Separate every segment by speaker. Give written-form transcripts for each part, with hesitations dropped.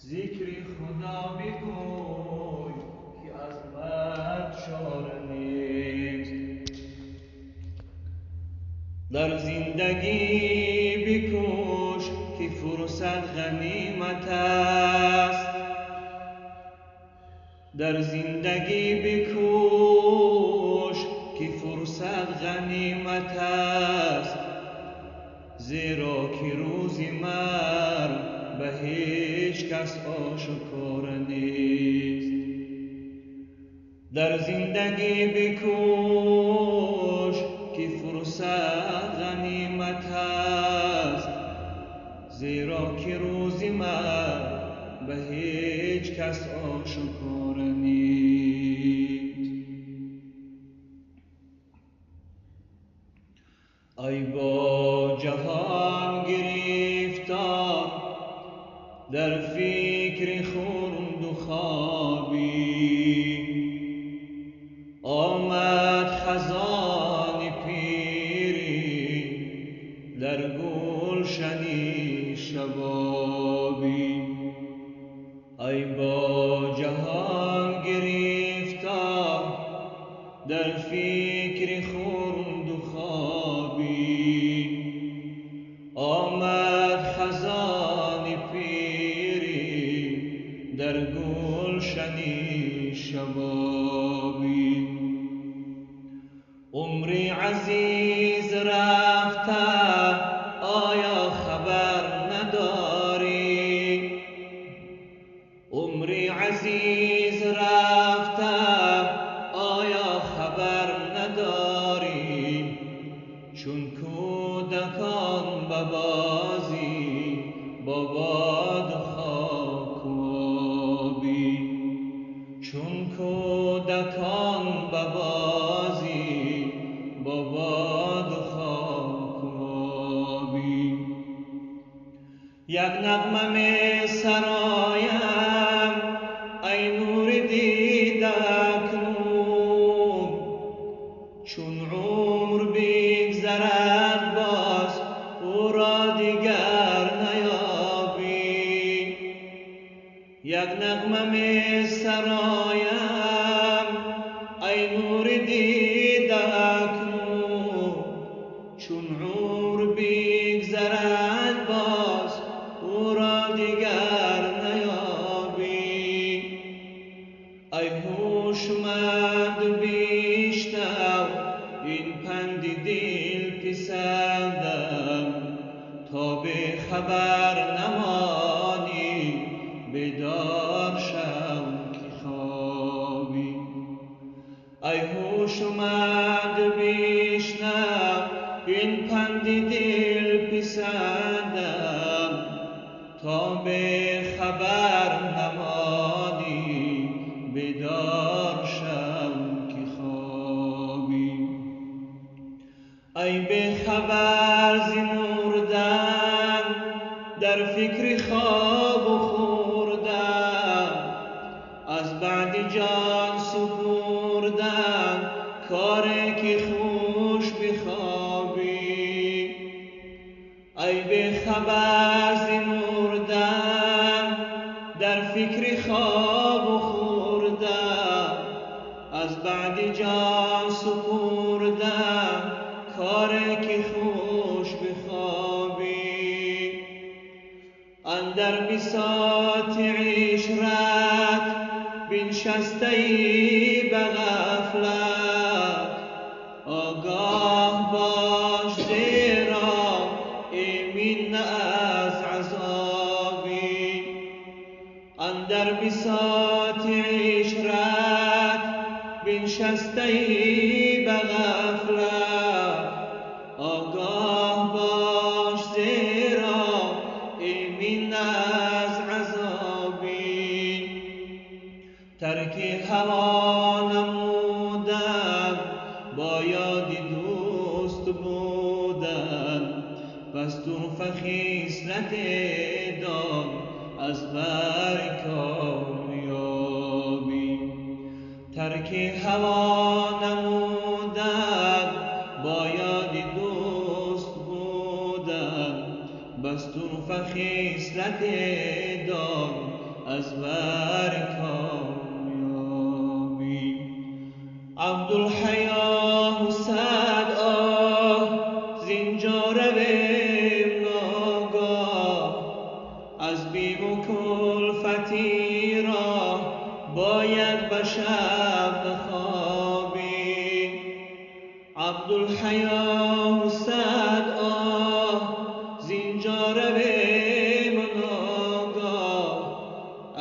Speaker 1: ذکری خدا بگوی که از مرد چاره نیست. در زندگی بکوش که فرصت غنیمت است. در زندگی بکوش که فرصت غنیمت است، زیرا که روز مرگ به هیچ کس آشکار نیست. در زندگی بکوش که فرصت غنیمت است، زیرا که روز مرگ به هیچ کس آشکار نیست. ای با جهان گرفتار در فکر خورد و خوابی، آمد خزان پیری در گلشنی شبابی. ای با جهان گرفتار در فکر خورد و خوابی، آمد خزان پیری در گلشنی شبابی. عمری عزیز رفته آیا خبر نداری؟ عمری عزیز رفته آیا خبر نداری؟ چون کودکان به بازی با باد و خاک و آبی، چون کودکان به بازی با باد و خاک و آبی. یک نغمه می سرایم ای نور دیده اکنون، چون عمر بگذرد باز او را دیگر نیابی. یک نغمه می سرایم ای نور دیده اکنون، چون عمر بگذرد باز او را دیگر نیابی. ای هوشمند بشنو این پند دل پسندم، تا به خبر نمانی بیدار شو که خوابی. ای هوشمند بشنو این پند دل پسندم، تا به خبر نمانی بیدار شو که خوابی. ای به خبر ز مردن در فکر خواب و خوردن، از بعد جان سپردن کاری که خوش بخوابی. ای به خبر ز مردن در فکر خواب و خوردن، از بعد جان سپردن کاری که خوش بخوابی. اندر بساط عشرت بنشسته ای به غفلت، آگاه باش زیرا ایمن از عذابی. اندر بساط عشرت بنشسته ای به غفلت، آگاه باش زیرا ایمن از عذابی. ترک هوا نمودن با یاد دوست بودن، پس تو خصلت دان از بر کامیابی. ترک هوا نمودن با یاد دوست بودن، بس تو خصلت دان از بر کامیابی. عبدالحیا صد زینجا رویم ناگاه، از بیم و کلفتی را باید به شب نخوابیم. عبدالحیا صد زینجا رویم ناگاه،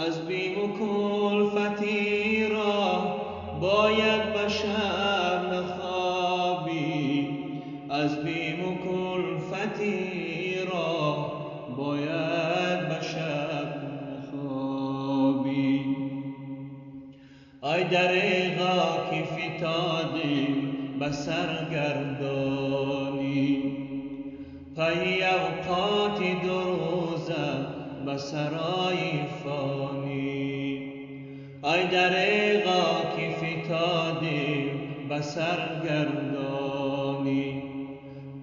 Speaker 1: از بیم و کلفتی را باید به شب نخوابیم. از بیم و کلفتی را باید به شب نخوابیم. ای دریغا که فتادیم به سرگردانی، پی اوقات دو روزه به سرای فانی. ای دریغا که فتادیم به سرگردانی،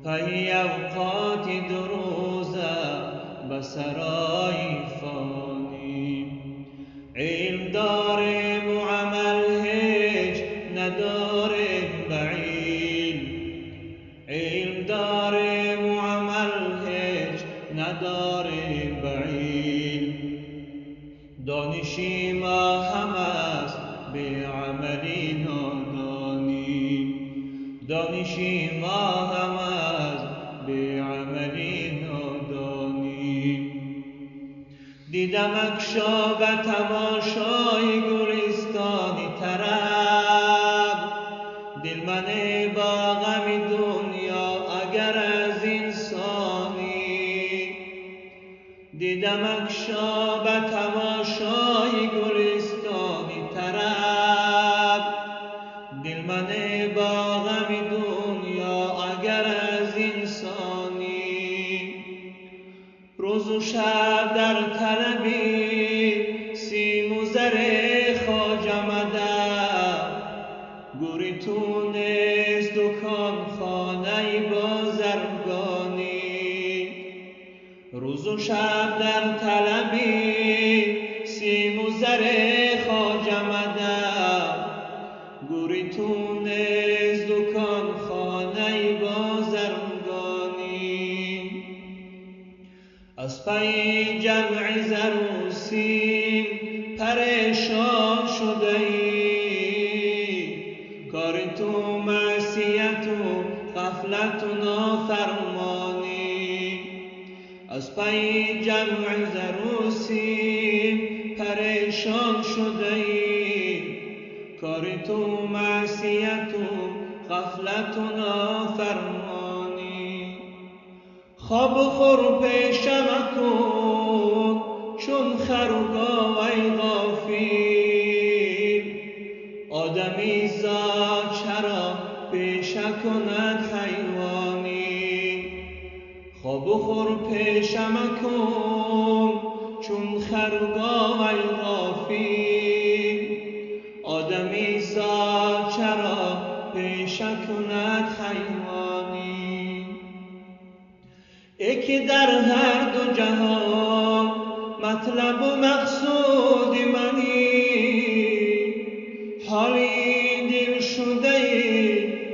Speaker 1: پی اوقات دو روزه به سرای فانی. علم داریم و عمل هیچ نداریم بعید، علم داریم و عمل هیچ نداریم بعید. دانشی ما هم است به عملی نادانی، دانشی ما هم است به عملی نادانی. دیدمک شاه به تماشای گلستانی طرب، دل من با غم دنیا اگر از انسانی. دیدمک شاه به تماشای گلستانی طرب، دل من با غم دنیا اگر از انسانی. روز و شب در طلبی سیم و زر خواجه مدد، گوری تو نیست دکان خانه بازرگانی. روز و شب در طلبی سیم و زر خواجه مدد، گوری تو نیست دکان خانه بازرگانی. از پی جمع زر و سیم پریشان شده ای، کار تو معصیت و غفلت و نافرمانی. از پی جمع زر و سیم پریشان شده ای، کار تو معصیت و غفلت و نافرمانی. خواب و خور پیشم کن چون خر و گاو ای غافل، آدمی زاد چرا پیشه کند حیوانی. خواب و خور پیشم کن چون خر و گاو ای غافل، آدمی زاد چرا پیشه کند حیوانی. ای که در هر دو جهان مطلب و مقصود منی، حالی دل شده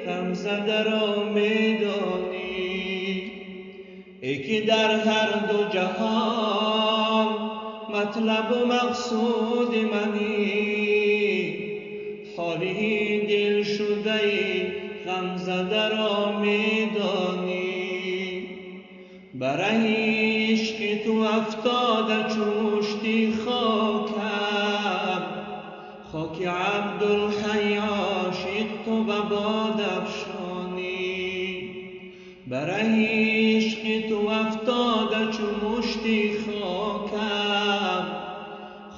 Speaker 1: غم زده را میدانی. ای که در هر دو جهان مطلب و مقصود منی، حالی دل شده غم زده را میدانی. برای عشق تو افتاده چوشتی خاکم، خاک عبدالحی عاشق تو به باد افشانی. برای عشق تو افتاده چوشتی خاکم،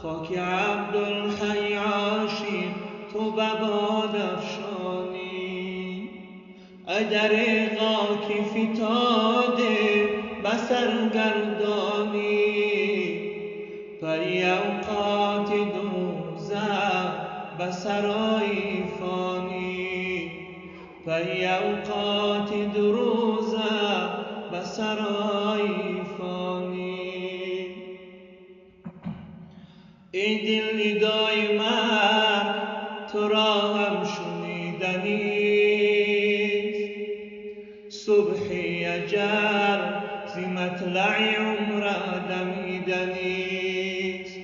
Speaker 1: خاک عبدالحی عاشق تو به باد افشانی. ای دریغا که فتاده به سرگردانی، پی اوقات دو روزه به سرای فانی. پی اوقات دو روزه به سرای فانی. ای دل ندای مرد تو را هم شنیدنیست. صبحی اجل زی مطلع عمر دمیدنیست.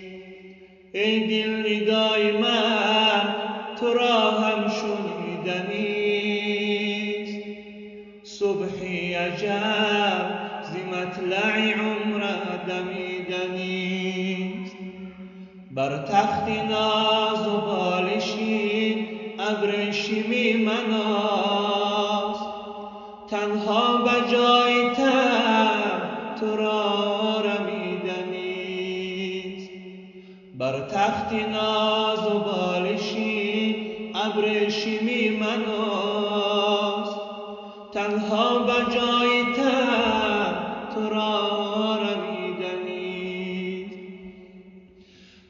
Speaker 1: ای دل ندای مرد تو را هم شنیدنیست. صبحی اجل زی مطلع عمر دمیدنیست. بر تخت ناز و بالشین ابریشمی مناست. تنها به جای تن تو را آرمیدنیست. بر تخت ناز و بالشین ابریشمی مناست. تنها به جای تن تو را آرمیدنیست.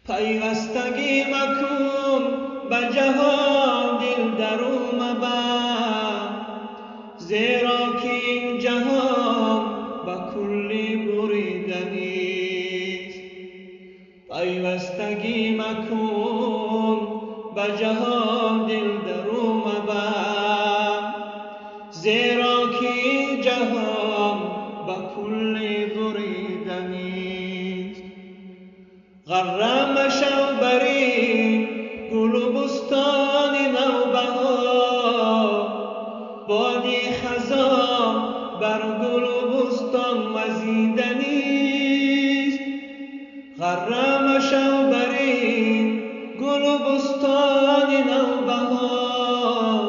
Speaker 1: پیوستگی مکن به جهان دل درو مبند، زیرا که این جهان به کلی بریدنیست. پیوستگی مکن به جهان دل درو مبند، زیرا که این جهان به کلی بریدنیست. غره مشو بر این گل و بستان نوبهار، بادی خزان بر گل و بستان وزیدنیست. غره مشو بر این گل و بستان نوبهار،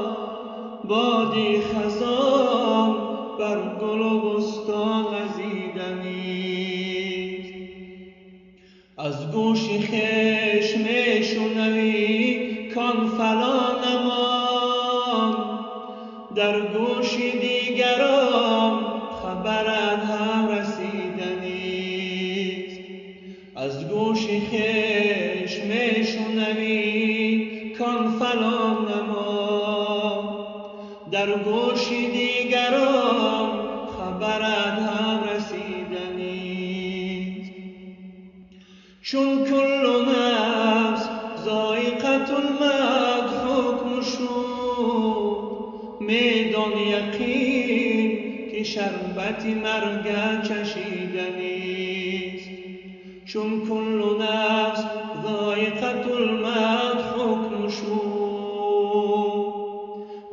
Speaker 1: بادی خزان بر گل و بستان وزیدنیست. از گوش خویش می شنوی کان فلان نمان، در گوش دیگران خبرت هم رسیدنیست. از گوش خویش می شنوی کان فلان نمان، در گوش دیگران خبرت هم رسیدنیست. چون کل نفس ذائقة الموت حکم شد، میدان یقین که شربت مرگ چشیدنیست. چون کل نفس ذائقة الموت حکم شد،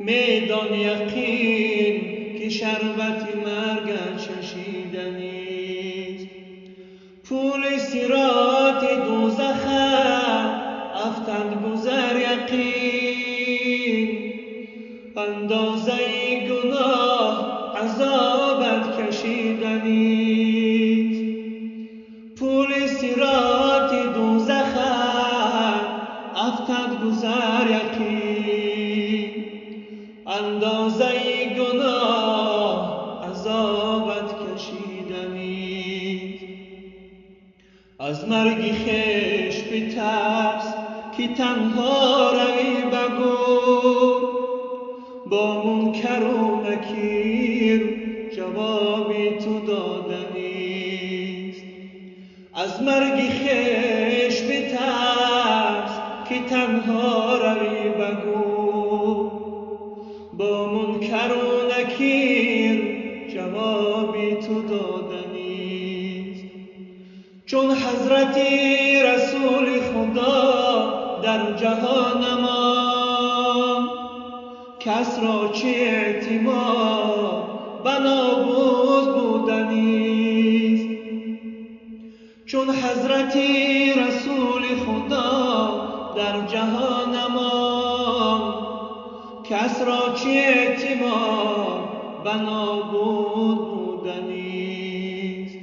Speaker 1: میدان یقین که شربت مرگ چشیدنیست. پول صراط دوزخ افکند گذر یقین، اندازه گناه عذابت کشیدنیست. پول صراط دوزخ افکند گذر یقین، اندازه گناه عذابت کشیدنیست. از مرگ خویش بترس که تنها روی بگو، با منکر و نکیر جوابی تو دادنیست. از مرگ خویش بترس که تنها روی بگو، با منکر و نکیر جوابی تو دادنیست. چون حضرت رسول خدا در جهان ما، کس را چه اعتماد به نابود بودنیست. چون حضرت رسول خدا در جهان ما، کس را چه اعتماد به نابود بودنیست.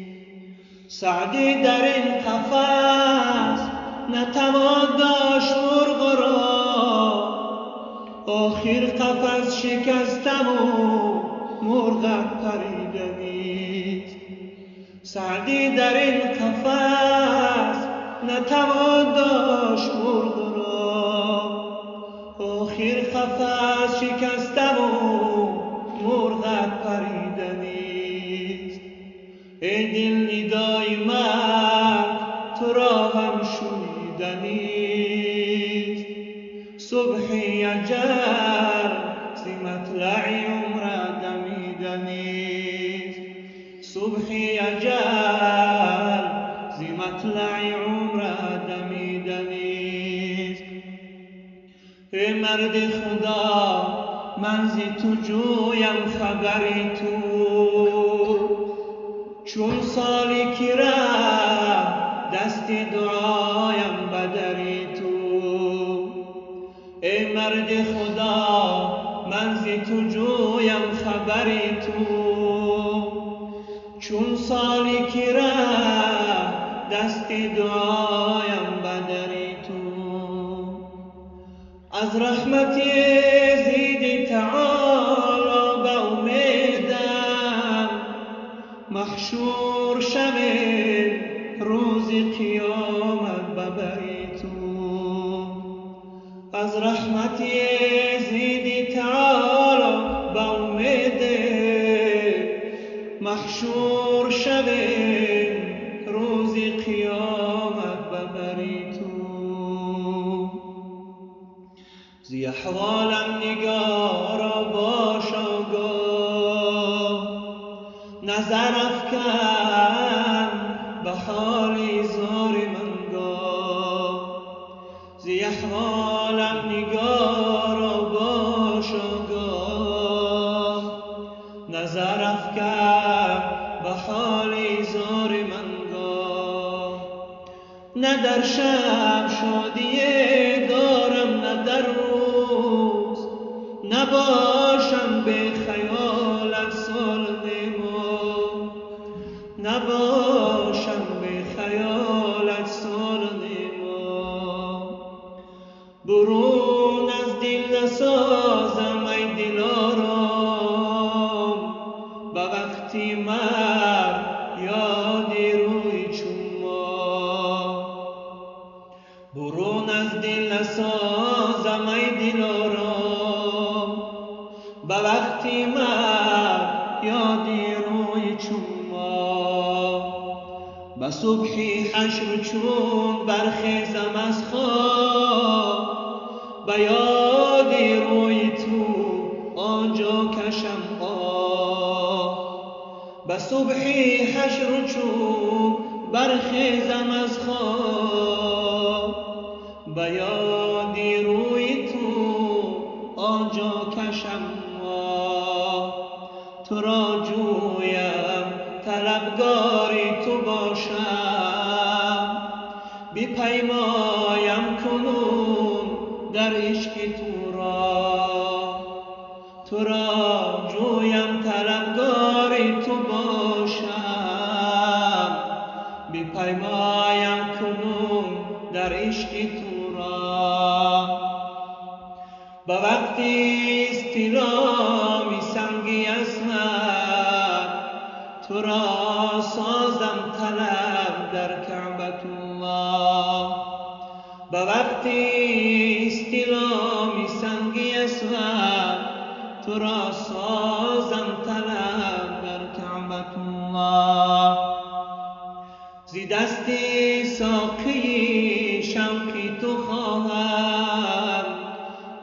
Speaker 1: سعدی در این قفس نتوان داشت مرغ را، آخر قفس شکستم و مرغ پریدنیست. سعدی در این قفس نتوان داشت مرغ را، آخر قفس شکستم و مرغ پریدنیست. ای دل ندای مرد تو را هم شنیدنیست. صبحی اجل زی مطلع عمر دمیدنیست صبحی اجل زی مطلع عمر دمیدنیست ای مرد خدا من زی تو جویم خبری تو چون سالی که رفت دستی دعایم بدری تو ای مرد خدا من زی تو جویم خبری تو چون سالی که رفت دستی دعایم بدری تو از رحمتی زیدی تعالی به امیدم محشور شوید روز قیامت ببری تو از رحمتی زیدی تعالی به امیدم محشور شوید روز قیامت ببری تو زی احوالم نگارا باش آگاه نظر افکن به حالی زار من گاه زی احوالم نگارا باش آگاه نظر افکن به حالی زار من گاه نه در شب شادیه دارم نه در روز نباشم به خیالت سال نما نباشم به خیالت سال نما برون از دل نسازم ای دلارام به وقتی مرد یادی روی چون ما برون از دل نسازم ای دلارام به وقتی مرد یادی روی چون ما به صبحی حشر چون برخیزم از خواب به یادی روی تو آنجا کشم آه به صبحی حشر چون برخیزم از خواب به یادی روی تو آنجا کشم آه تو را جویم طلبگاری تو باشم بپیمایم کنون در عشق تو را جویم طلبگاری تو باشم بپیمایم کنون در عشق تو را به وقتی استیلامی سنگی اسمت تو را سازم طلب در کعبة الله به وقتی استیلامی سنگی اسمت تو را سازم طلب در کعبة الله زی دستی ساقی شوقی تو خواهم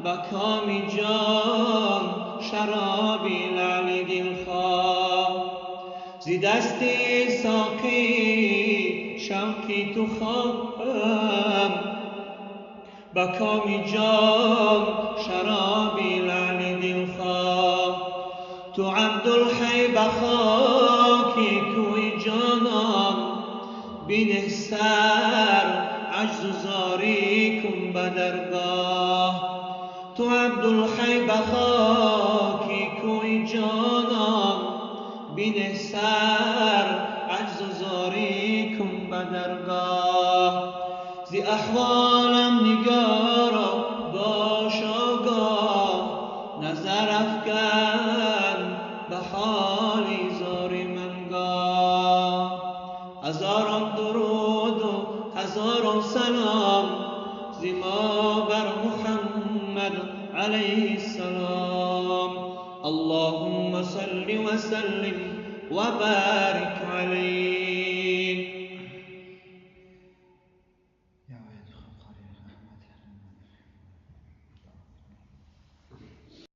Speaker 1: به کامی جان شرابی لعل دلخواه زی دستی ساقی شوقی تو خواهم به کامی جان شرابی لعل دلخواه تو عبدالحی به خاکی کوی جانان بینه سر عجز و زاری کن به درگاه تو عبدالحی به خاکی کوی جانان بینه سر عجز و زاری کن به درگاه زی احوالم نگارا باش آگاه نظر افکن به حالی زار من گاه هزاران درود و هزاران سلام زی ما بر محمد علیه السلام اللهم صل وسلم وبارك عليه.